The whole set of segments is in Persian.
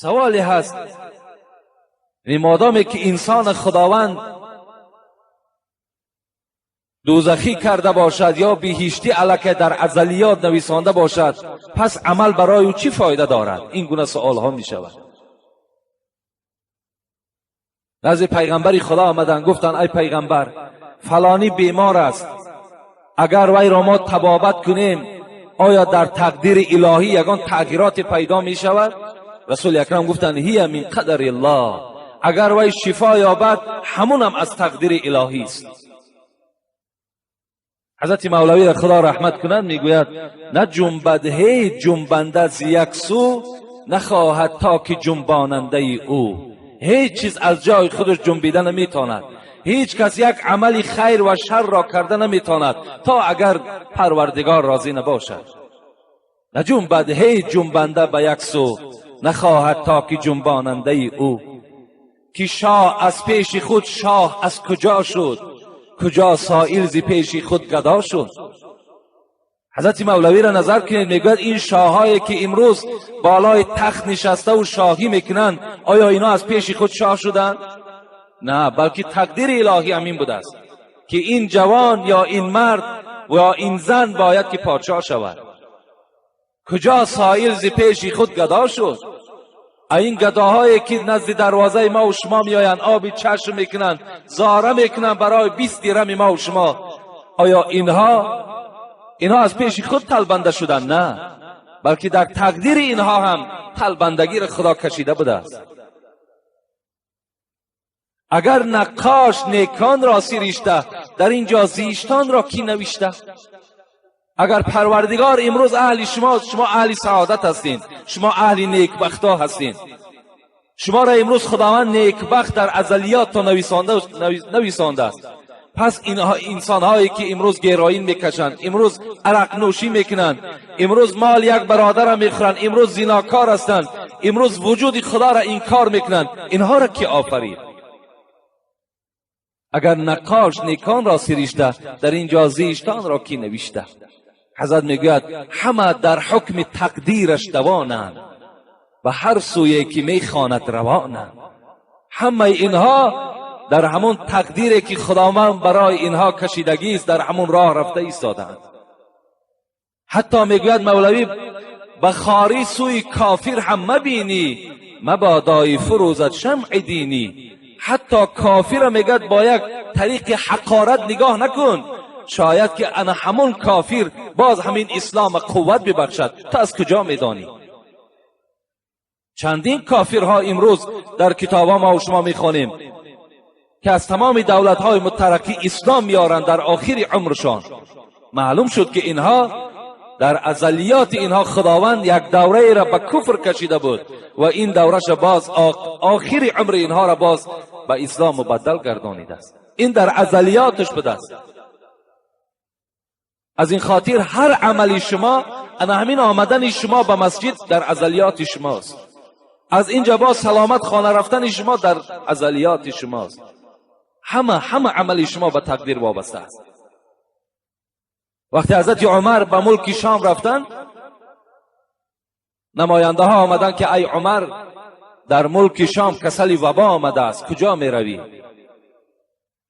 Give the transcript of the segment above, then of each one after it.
سوالی هست. مادامی که انسان خداوند دوزخی کرده باشد یا بهشتی الکه در ازلیات نویسانده باشد، پس عمل برای او چی فایده دارد؟ این گونه سوال ها می شود. بعضی پیغمبری خدا آمدن گفتن ای پیغمبر فلانی بیمار است، اگر وی را ما طبابت کنیم آیا در تقدیر الهی یگان تغییرات پیدا می شود؟ رسول اکرم گفتن هی من قدر الله، اگر وی شفا یابد همون هم از تقدیر الهی است. حضرت مولوی را خدا رحمت کنند میگوید نه جنبد هی جنبنده از یک سو، نخواهد تا که جنباننده او. هیچ چیز از جای خودش جنبیده نمیتواند، هیچ کس یک عملی خیر و شر را کرده نمیتواند تا اگر پروردگار راضی نباشد. نه جنبد هی جنبنده به یک سو، نخواهد تا که جنباننده او. که شاه از پیش خود شاه از کجا شد، کجا سائل ز پیش خود گدا شد. حضرت مولوی را نظر کنید، میگوید این شاهایی که امروز بالای تخت نشسته و شاهی میکنند آیا اینا از پیش خود شاه شدند؟ نه، بلکه تقدیر الهی همین بوده است که این جوان یا این مرد و یا این زن باید که پادشاه شود. کجا سائل ز پیش خود گدا شد. این گداهایی که نزد دروازه ما و شما میآیند آبی چشم میکنند، زاره میکنند برای 20 درم ما و شما، آیا اینها از پیش خود طلبنده شدن؟ نه، بلکه در تقدیر اینها هم طلبندگی را خدا کشیده بوده است. اگر نقاش نیکان را سریشته، در اینجا زیشتان را کی نوشته؟ اگر پروردگار امروز اهل شما اهل سعادت هستین، شما اهل نیکبختا هستین، شما را امروز خداوند نیکبخت در ازلیات تا نویسانده است، پس اینها انسانهایی که امروز گیروئین میکشند، امروز عرق نوشی میکنند، امروز مال یک برادر را میخورند، امروز زناکار هستند، امروز وجود خدا را انکار میکنند، اینها را کی آفرید؟ اگر نقاش نیکان را سریشته، در اینجا زیشتان را کی نوشته؟ حضرت میگوید همه در حکم تقدیرش دوانند و هر سویه که میخواند روانند. همه اینها در همون تقدیری که خداوند برای اینها کشیدگی است در همون راه رفته ایستادند. حتی میگوید مولوی بخاری سوی کافر هم مبینی، مبادای فروزت شمع دینی. حتی کافر میگوید با یک طریق حقارت نگاه نکن، شاید که انا همون کافر باز همین اسلام قوت ببخشد. تو از کجا میدانی؟ چندین کافرها امروز در کتابا ما و شما میخوانیم که از تمام دولت‌های مترقی اسلام میارند در آخر عمرشان. معلوم شد که اینها در ازلیات اینها خداوند یک دوره را به کفر کشیده بود و این دورش باز آخر عمر اینها را باز به اسلام مبدل گردانیده است. این در ازلیاتش بوده است. از این خاطر هر عملی شما، انا همین آمدن شما به مسجد در ازلیات شماست، از اینجا با سلامت خانه رفتن شما در ازلیات شماست. همه عملی شما به تقدیر وابسته است. وقتی حضرت عمر به ملک شام رفتن، نماینده ها آمدن که ای عمر در ملک شام کسل وبا آمده است، کجا می روی؟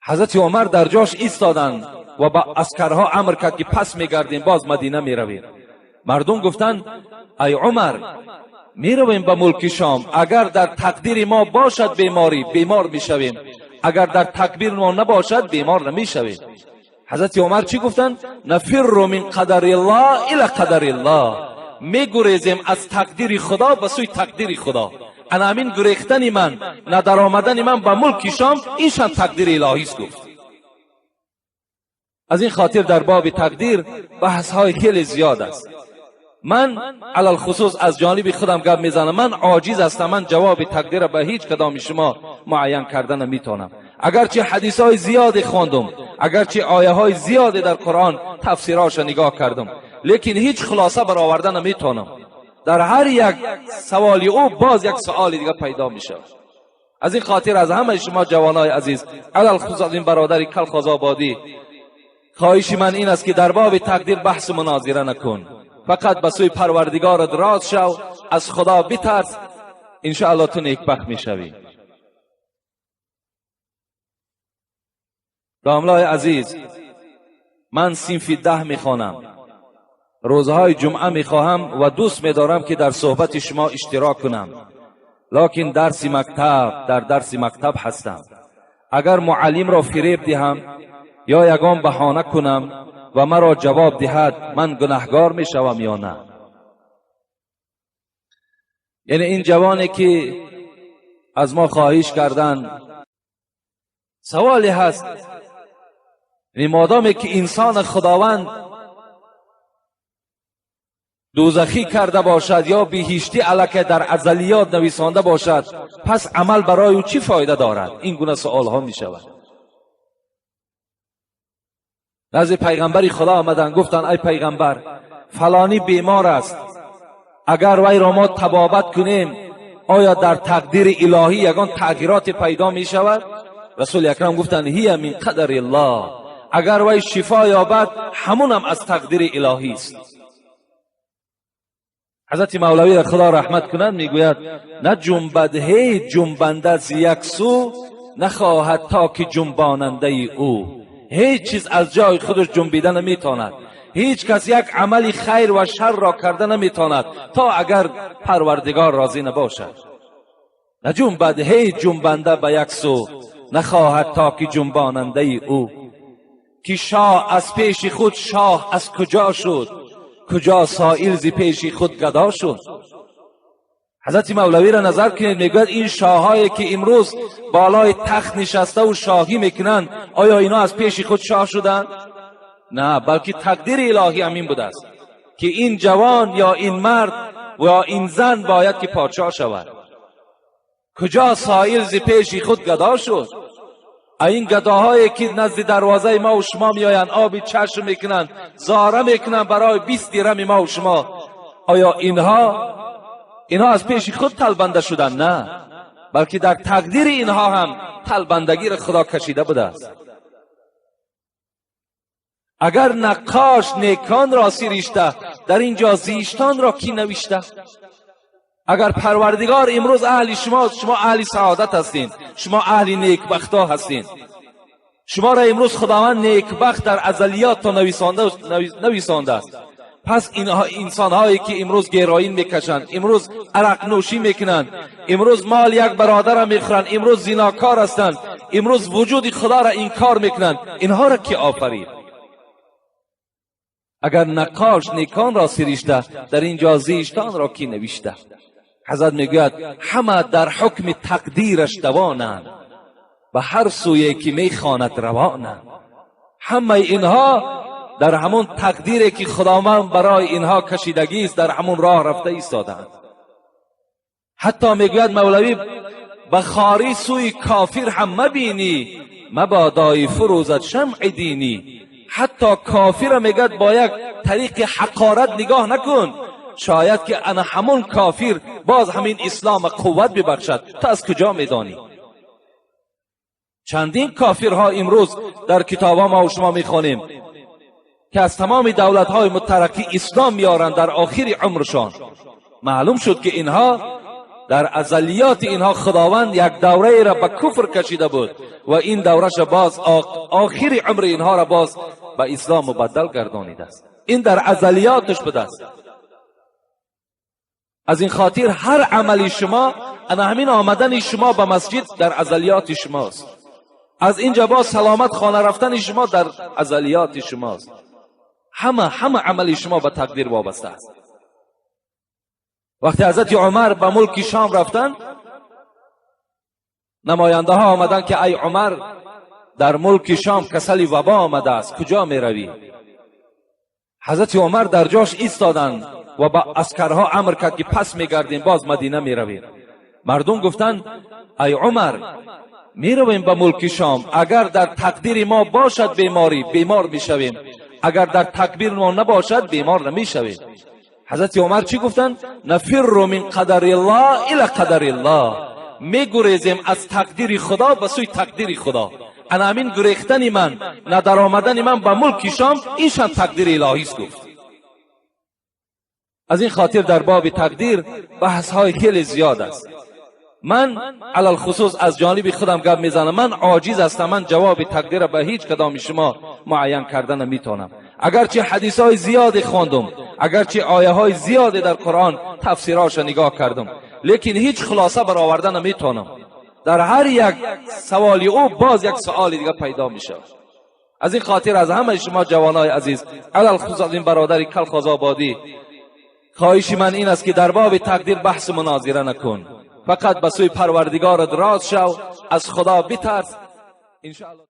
حضرت عمر در جاش ایستادن و با عسکرها امر کرد که پس می گردیم، باز مدینه می رویم. مردم گفتن ای عمر می رویم به ملک شام، اگر در تقدیر ما باشد بیمار می شویم، اگر در تقدیر ما نباشد بیمار نمی شویم. حضرت عمر چی گفتن؟ نفر من قدر الله الی قدر الله، می گریزیم از تقدیر خدا به سوی تقدیر خدا. انا همین گریختن من، ندر آمدن من به ملک شام، اینشان تقدیر الهی است. گفت از این خاطر در باب تقدیر بحث های خیلی زیاد است. من علل خصوص از جانب خودم گپ میزنم، من عاجز هستم، من جواب تقدیر به هیچ کدام شما معین کردن نمیتونم. اگرچه حدیث های زیاد خواندم، اگرچه آیه های زیاد در قرآن تفسیرهاش نگاه کردم، لیکن هیچ خلاصه برآوردن نمیتونم. در هر یک سوالی او باز یک سوال دیگه پیدا میشه. از این خاطر از همه شما جوانای عزیز، علل خصوص از این برادر کلخاز آبادی، خواهش من این است که در باب تقدیر بحث مناظره نکن، فقط به سوی پروردگارت راست شو، از خدا بترس. انشاءالله تو نیکبخت میشوی. داملای عزیز، من صنف 10 میخوانم، روزهای جمعه میخواهم و دوست میدارم که در صحبت شما اشتراک کنم، لکن در درس مکتب هستم. اگر معلم را فریب دهم یا یگان بهانه کنم و مرا جواب دهد، من گناهگار میشوم یا نه؟ یعنی این جوانی که از ما خواهش کردن، سوالی هست، یعنی مادامی که انسان خداوند دوزخی کرده باشد یا بهشتی الکه در ازلیات نویسانده باشد، پس عمل برای او چی فایده دارد؟ این گونه سوال ها می شود. نزد پیغمبر خدا آمدن، گفتن ای پیغمبر فلانی بیمار است، اگر وی را ما طبابت کنیم آیا در تقدیر الهی یگان تغییرات پیدا می شود؟ رسول اکرم گفتن هی من قدر الله، اگر وی شفا یابد همون هم از تقدیر الهی است. حضرت مولوی را خدا رحمت کنند میگوید نه جنبد هی جنبنده ز یک سو، نخواهد تا که جنباننده او. هیچ چیز از جای خودش جنبیده نمیتواند، هیچ کس یک عمل خیر و شر را کرده نمیتواند تا اگر پروردگار راضی نباشد. نه جنبد هی جنبنده به یک سو، نخواهد تا که جنباننده او. که شاه از پیش خود شاه از کجا شد، کجا سائل ز پیش خود گدا شد. حضرت مولوی را نظر کنید، میگوید این شاهایی که امروز بالای تخت نشسته و شاهی میکنند، آیا اینا از پیش خود شاه شدند؟ نه، بلکه تقدیر الهی همین بوده است که این جوان یا این مرد و یا این زن باید که پادشاه شود. کجا سائل ز پیش خود گدا شد. این گداهایی که نزد دروازه ما و شما میآیند، آب چشم میکنند، زاره میکنند برای 20 درم ما و شما، آیا اینها از پیش خود طلبنده شدن؟ نه، بلکه در تقدیر اینها هم طلبندگی را خدا کشیده بوده است. اگر نقاش نیکان را سرشته، در اینجا زیشتان را کی نوشته؟ اگر پروردگار امروز اهل شما اهل سعادت هستین، شما اهل نیکبختا هستین، شما را امروز خداوند نیکبخت در ازلیات تا نویسانده است، پس اینها انسانهایی که امروز گیروئین میکشند، امروز عرق نوشی میکنند، امروز مال یک برادر را میخورند، امروز زناکار هستند، امروز وجود خدا را انکار میکنند، اینها را که آفرید؟ اگر نقاش نیکان را سرشته، در اینجا زیشتان را کی نوشته؟ حضرت میگوید همه در حکم تقدیرش دوانند، و هر سوی که میخواند روانند. همه اینها در همون تقدیری که خداوند برای اینها کشیدگی است، در همون راه رفته ایستادند. حتی میگوید مولوی بخاری سوی کافر هم مبینی، مبادای فروزت شمع دینی. حتی کافر میگوید با یک طریق حقارت نگاه نکن، شاید که انا همون کافر باز همین اسلام قوت ببخشد. تو از کجا میدانی؟ چندین کافرها امروز در کتابا ما و شما میخوانیم که از تمام دولت‌های مترقی اسلام میارند در آخر عمرشان. معلوم شد که اینها در ازلیات اینها خداوند یک دوره را به کفر کشیده بود و این دورش باز آخر عمر اینها را باز به اسلام مبدل گردانیده است. این در ازلیاتش بوده است. از این خاطر هر عملی شما، انا همین آمدن شما به مسجد در ازلیات شماست. از اینجا با سلامت خانه رفتن شما در ازلیات شماست. همه عمل شما به تقدیر وابسته است. وقتی حضرت عمر به ملک شام رفتن، نماینده ها آمدن که ای عمر، در ملک شام کسلی وبا آمده است، کجا می روی؟ حضرت عمر در جاش ایستادن و با عسکرها امر کرد که پس می گردیم، باز مدینه می رویم. مردم گفتن ای عمر، می رویم به ملک شام، اگر در تقدیر ما باشد بیمار می شویم، اگر در تقدیر ما نباشد بیمار نمی شویم. حضرت عمر چی گفتن؟ نفر من قدر الله الی قدر الله، می گریزیم از تقدیر خدا به سوی تقدیر خدا. انا همین گریختن من، ندر آمدن من به ملک شام، اینشان تقدیر الهی است. گفت از این خاطر در باب تقدیر بحث های خیلی زیاد است. من علل خصوص از جانب خودم گپ میزنم، من عاجز هستم، من جواب تقدیر به هیچ کدام شما معین کردن نمیتونم. اگرچه حدیث های زیادی خواندم، اگرچه آیه های زیادی در قرآن تفسیرهاش نگاه کردم، لیکن هیچ خلاصه برآوردن نمیتونم. در هر یک سوالی او باز یک سوال دیگه پیدا میشه. از این خاطر از همه شما جوانای عزیز، علل خصوص از این برادر کلخاز آبادی، خواهش من این است که در باب تقدیر بحث مناظره نکن، فقط به سوی پروردگار راست شو، از خدا بترس. ان شاء الله